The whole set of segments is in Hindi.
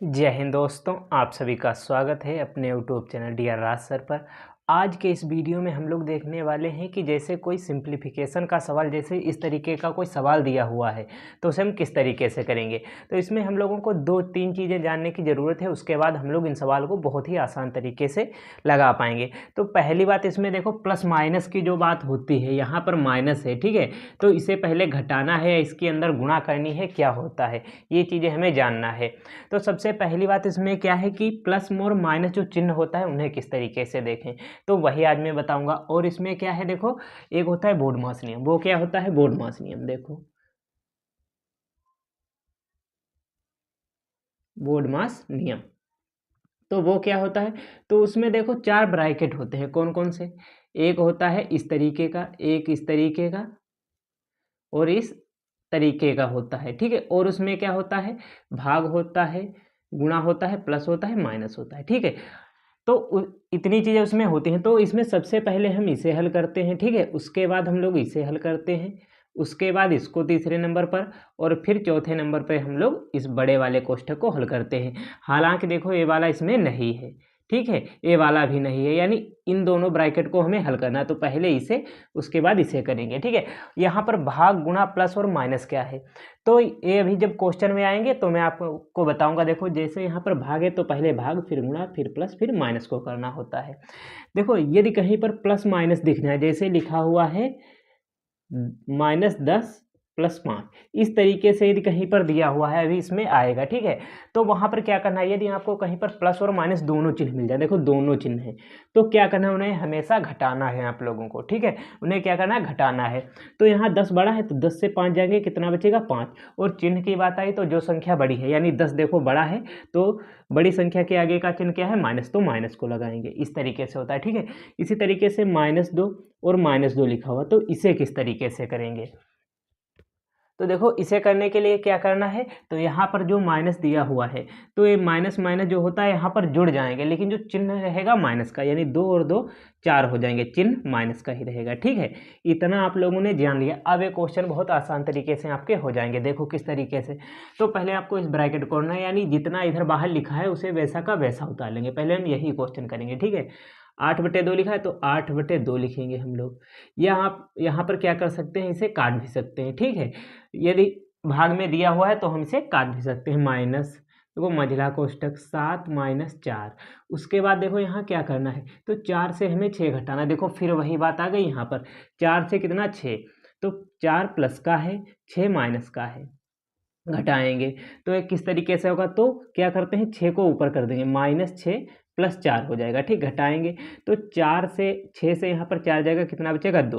जय हिंद दोस्तों, आप सभी का स्वागत है अपने यूट्यूब चैनल डीआर राज सर पर। आज के इस वीडियो में हम लोग देखने वाले हैं कि जैसे कोई सिंप्लीफिकेशन का सवाल, जैसे इस तरीके का कोई सवाल दिया हुआ है तो उसे हम किस तरीके से करेंगे। तो इसमें हम लोगों को दो तीन चीज़ें जानने की ज़रूरत है, उसके बाद हम लोग इन सवाल को बहुत ही आसान तरीके से लगा पाएंगे। तो पहली बात, इसमें देखो प्लस माइनस की जो बात होती है, यहाँ पर माइनस है, ठीक है, तो इसे पहले घटाना है या इसके अंदर गुणा करनी है, क्या होता है, ये चीज़ें हमें जानना है। तो सबसे पहली बात इसमें क्या है कि प्लस और माइनस जो चिन्ह होता है उन्हें किस तरीके से देखें, तो वही आज मैं बताऊंगा। और इसमें क्या है, देखो एक होता है बोर्डमास नियम। वो क्या होता है बोर्डमास नियम, देखो बोर्डमास नियम, तो वो क्या होता है, तो उसमें देखो चार ब्रैकेट होते हैं। कौन कौन से, एक होता है इस तरीके का, एक इस तरीके का और इस तरीके का होता है, ठीक है। और उसमें क्या होता है, भाग होता है, गुणा होता है, प्लस होता है, माइनस होता है, ठीक है। तो इतनी चीज़ें उसमें होती हैं। तो इसमें सबसे पहले हम इसे हल करते हैं, ठीक है, उसके बाद हम लोग इसे हल करते हैं, उसके बाद इसको तीसरे नंबर पर, और फिर चौथे नंबर पर हम लोग इस बड़े वाले कोष्ठक को हल करते हैं। हालांकि देखो ये वाला इसमें नहीं है, ठीक है, ये वाला भी नहीं है, यानी इन दोनों ब्रैकेट को हमें हल करना है। तो पहले इसे, उसके बाद इसे करेंगे, ठीक है। यहाँ पर भाग, गुणा, प्लस और माइनस क्या है, तो ये अभी जब क्वेश्चन में आएंगे तो मैं आपको बताऊंगा। देखो जैसे यहाँ पर भाग है तो पहले भाग, फिर गुणा, फिर प्लस, फिर माइनस को करना होता है। देखो यदि कहीं पर प्लस माइनस दिखना है, जैसे लिखा हुआ है -10 + 5, इस तरीके से यदि कहीं पर दिया हुआ है, अभी इसमें आएगा, ठीक है। तो वहाँ पर क्या करना है, यदि आपको कहीं पर प्लस और माइनस दोनों चिन्ह मिल जाए, देखो दोनों चिन्ह हैं, तो क्या करना है, उन्हें हमेशा घटाना है आप लोगों को, ठीक है। उन्हें क्या करना है, घटाना है। तो यहाँ 10 बड़ा है तो 10 से 5 जाएंगे, कितना बचेगा 5। और चिन्ह की बात आई तो जो संख्या बड़ी है, यानी 10 देखो बड़ा है, तो बड़ी संख्या के आगे का चिन्ह क्या है, माइनस, तो माइनस को लगाएंगे। इस तरीके से होता है, ठीक है। इसी तरीके से -2 और -2 लिखा हुआ, तो इसे किस तरीके से करेंगे। तो देखो इसे करने के लिए क्या करना है, तो यहाँ पर जो माइनस दिया हुआ है, तो ये माइनस माइनस जो होता है यहाँ पर जुड़ जाएंगे, लेकिन जो चिन्ह रहेगा माइनस का, यानी 2 और 2 4 हो जाएंगे, चिन्ह माइनस का ही रहेगा, ठीक है। इतना आप लोगों ने जान लिया। अब ये क्वेश्चन बहुत आसान तरीके से आपके हो जाएंगे, देखो किस तरीके से। तो पहले आपको इस ब्रैकेट को करना है, यानी जितना इधर बाहर लिखा है उसे वैसा का वैसा उतार लेंगे। पहले हम यही क्वेश्चन करेंगे, ठीक है। 8/2 लिखा है तो 8/2 लिखेंगे हम लोग, या आप यहाँ पर क्या कर सकते हैं, इसे काट भी सकते हैं, ठीक है। यदि भाग में दिया हुआ है तो हम इसे काट भी सकते हैं। माइनस, देखो मझला कोष्ठक 7 - 4, उसके बाद देखो यहाँ क्या करना है, तो 4 से हमें 6 घटाना। देखो फिर वही बात आ गई यहाँ पर, 4 से कितना 6, तो 4 प्लस का है, 6 माइनस का है, घटाएंगे। तो ये किस तरीके से होगा, तो क्या करते हैं 6 को ऊपर कर देंगे, -6 + 4 हो जाएगा, ठीक। घटाएंगे तो 4 से 6 से यहाँ पर 4 जाएगा, कितना बचेगा 2।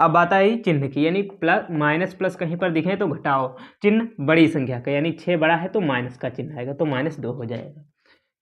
अब बात आई चिन्ह की, यानी प्लस माइनस प्लस कहीं पर दिखे तो घटाओ, चिन्ह बड़ी संख्या का, यानी 6 बड़ा है तो माइनस का चिन्ह आएगा, तो -2 हो जाएगा।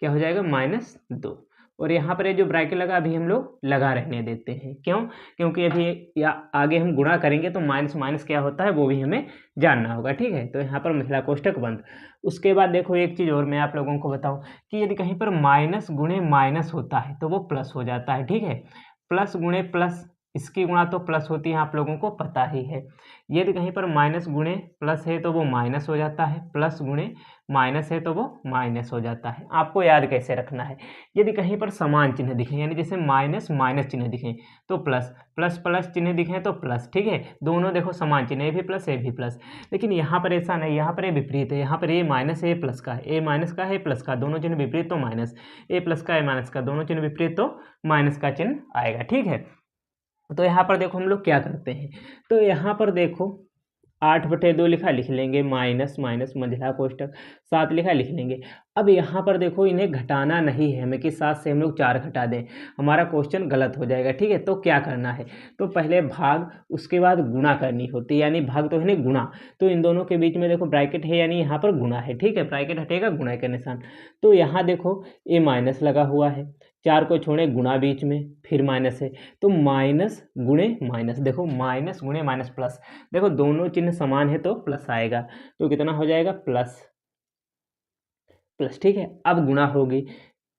क्या हो जाएगा, -2। और यहाँ पर ये जो ब्रैकेट लगा अभी हम लोग लगा रहने देते हैं, क्यों, क्योंकि अभी या आगे हम गुणा करेंगे तो माइनस माइनस क्या होता है वो भी हमें जानना होगा, ठीक है। तो यहाँ पर महिला कोष्ठक बंद। उसके बाद देखो एक चीज़ और मैं आप लोगों को बताऊँ कि यदि कहीं पर माइनस गुणे माइनस होता है तो वो प्लस हो जाता है, ठीक है। प्लस गुणे प्लस, इसकी गुणा तो प्लस होती है, आप लोगों को पता ही है। यदि कहीं पर माइनस गुणे प्लस है तो वो माइनस हो जाता है, प्लस गुणे माइनस है तो वो माइनस हो जाता है। आपको याद कैसे रखना है, यदि कहीं पर समान चिन्ह दिखें, यानी जैसे माइनस माइनस चिन्ह दिखें तो प्लस, प्लस प्लस चिन्ह दिखें तो प्लस, ठीक है। दोनों देखो समान चिन्ह, ए भी प्लस ए भी प्लस। लेकिन यहाँ पर ऐसा नहीं, यहाँ पर ये विपरीत है, यहाँ पर ए माइनस ए प्लस का है, ए माइनस का है प्लस का, दोनों चिन्ह विपरीत तो माइनस, ए प्लस का ए माइनस का, दोनों चिन्ह विपरीत तो माइनस का चिन्ह आएगा, ठीक है। तो यहाँ पर देखो हम लोग क्या करते हैं, तो यहाँ पर देखो 8/2 लिखा, लिख लेंगे, माइनस माइनस मंझला कोष्ठक 7 लिखा, लिख लेंगे। अब यहाँ पर देखो इन्हें घटाना नहीं है हमें कि 7 से हम लोग 4 घटा दें, हमारा क्वेश्चन गलत हो जाएगा, ठीक है। तो क्या करना है, तो पहले भाग, उसके बाद गुणा करनी होती है, यानी भाग तो है नहीं गुणा, तो इन दोनों के बीच में देखो ब्रैकेट है, यानी यहाँ पर गुणा है, ठीक है। ब्रैकेट हटेगा, गुणा का निशान। तो यहाँ देखो ये माइनस लगा हुआ है, 4 को छोड़े, गुणा बीच में, फिर माइनस है, तो माइनस गुणे माइनस, देखो माइनस गुणे माइनस प्लस, देखो दोनों चिन्ह समान है तो प्लस आएगा, तो कितना हो जाएगा, प्लस प्लस, ठीक है। अब गुणा होगी,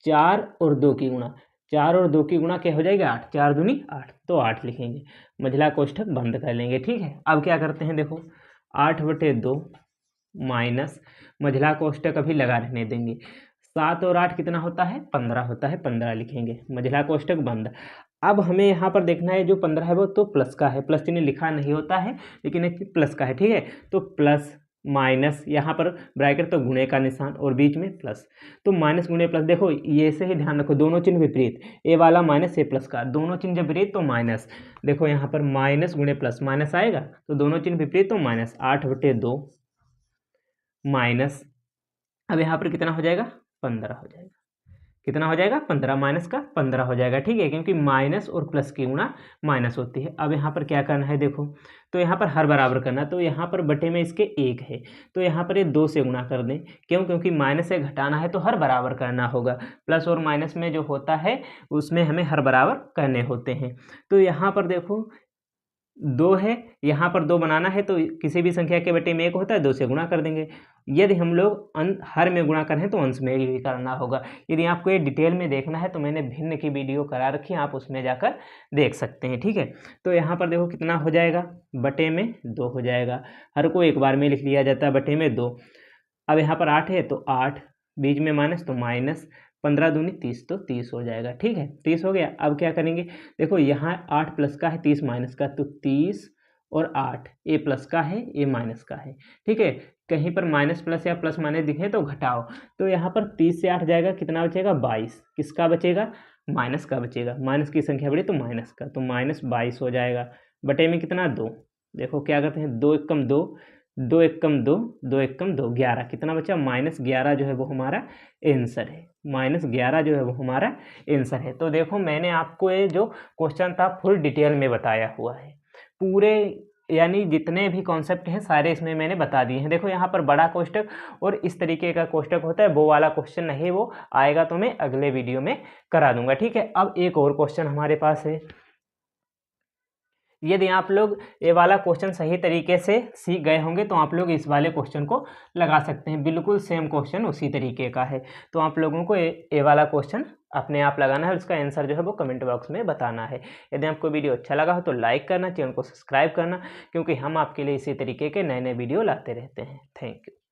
4 और 2 की गुणा, 4 और 2 की गुणा क्या हो जाएगा, 8, 4 दूनी 8, तो 8 लिखेंगे, मंझला कोष्ठक बंद कर लेंगे, ठीक है। अब क्या करते हैं, देखो 8/2 माइनस मझला कोष्टक अभी लगा रहने देंगे। 7 और 8 कितना होता है 15 होता है, 15 लिखेंगे, मझला कोष्टक बंद। अब हमें यहाँ पर देखना है जो 15 है वो तो प्लस का है, प्लस चिन्ह लिखा नहीं होता है लेकिन एक प्लस का है, ठीक है। तो प्लस माइनस, यहाँ पर ब्रैकेट तो गुणे का निशान और बीच में प्लस, तो माइनस गुणे प्लस। देखो ये से ही ध्यान रखो, दोनों चिन्ह विपरीत, ए वाला माइनस ए प्लस का, दोनों चिन्ह जब विपरीत तो माइनस। देखो यहाँ पर माइनस गुणे प्लस माइनस आएगा, तो दोनों चिन्ह विपरीत तो माइनस, 8/2 माइनस, अब यहाँ पर कितना हो जाएगा 15 हो जाएगा, कितना हो जाएगा 15, माइनस का 15 हो जाएगा, ठीक है, क्योंकि माइनस और प्लस की गुणा माइनस होती है। अब यहाँ पर क्या करना है देखो, तो यहाँ पर हर बराबर करना, तो यहाँ पर बटे में इसके 1 है, तो यहाँ पर ये 2 से गुणा कर दें, क्यों, क्योंकि माइनस से घटाना है तो हर बराबर करना होगा, प्लस और माइनस में जो होता है उसमें हमें हर बराबर करने होते हैं। तो यहाँ पर देखो 2 है, यहाँ पर 2 बनाना है तो किसी भी संख्या के बटे में 1 होता है, 2 से गुणा कर देंगे। यदि हम लोग हर में गुणा करें तो अंश में भी करना होगा। यदि आपको ये डिटेल में देखना है तो मैंने भिन्न की वीडियो करा रखी है, आप उसमें जाकर देख सकते हैं, ठीक है। तो यहाँ पर देखो कितना हो जाएगा, बटे में 2 हो जाएगा, हर को एक बार में लिख लिया जाता है, बटे में 2। अब यहाँ पर 8 है तो 8, बीच में माइनस तो माइनस, 15 दूनी 30 तो 30 हो जाएगा, ठीक है, 30 हो गया। अब क्या करेंगे, देखो यहाँ 8 प्लस का है 30 माइनस का, तो 30 और 8, ए प्लस का है ए माइनस का है, ठीक है। कहीं पर माइनस प्लस या प्लस माइनस दिखे तो घटाओ, तो यहाँ पर 30 से 8 जाएगा, कितना बचेगा 22, किसका बचेगा माइनस का बचेगा, माइनस की संख्या बड़ी तो माइनस का, तो -22 हो जाएगा, बटे में कितना 2। देखो क्या करते हैं, 2 एकम 2, 2 एकम 2, 2 एकम 2, 11, कितना बचा -11 जो है वो हमारा आंसर है, -11 जो है वो हमारा आंसर है। तो देखो मैंने आपको ये जो क्वेश्चन था फुल डिटेल में बताया हुआ है, पूरे यानी जितने भी कॉन्सेप्ट हैं सारे इसमें मैंने बता दिए हैं। देखो यहाँ पर बड़ा कोष्टक और इस तरीके का कोष्टक होता है, वो वाला क्वेश्चन नहीं, वो आएगा तो मैं अगले वीडियो में करा दूंगा, ठीक है। अब एक और क्वेश्चन हमारे पास है, यदि आप लोग ये वाला क्वेश्चन सही तरीके से सीख गए होंगे तो आप लोग इस वाले क्वेश्चन को लगा सकते हैं, बिल्कुल सेम क्वेश्चन उसी तरीके का है। तो आप लोगों को ये वाला क्वेश्चन अपने आप लगाना है, उसका आंसर जो है वो कमेंट बॉक्स में बताना है। यदि आपको वीडियो अच्छा लगा हो तो लाइक करना, चैनल को सब्सक्राइब करना, क्योंकि हम आपके लिए इसी तरीके के नए नए वीडियो लाते रहते हैं। Thank you.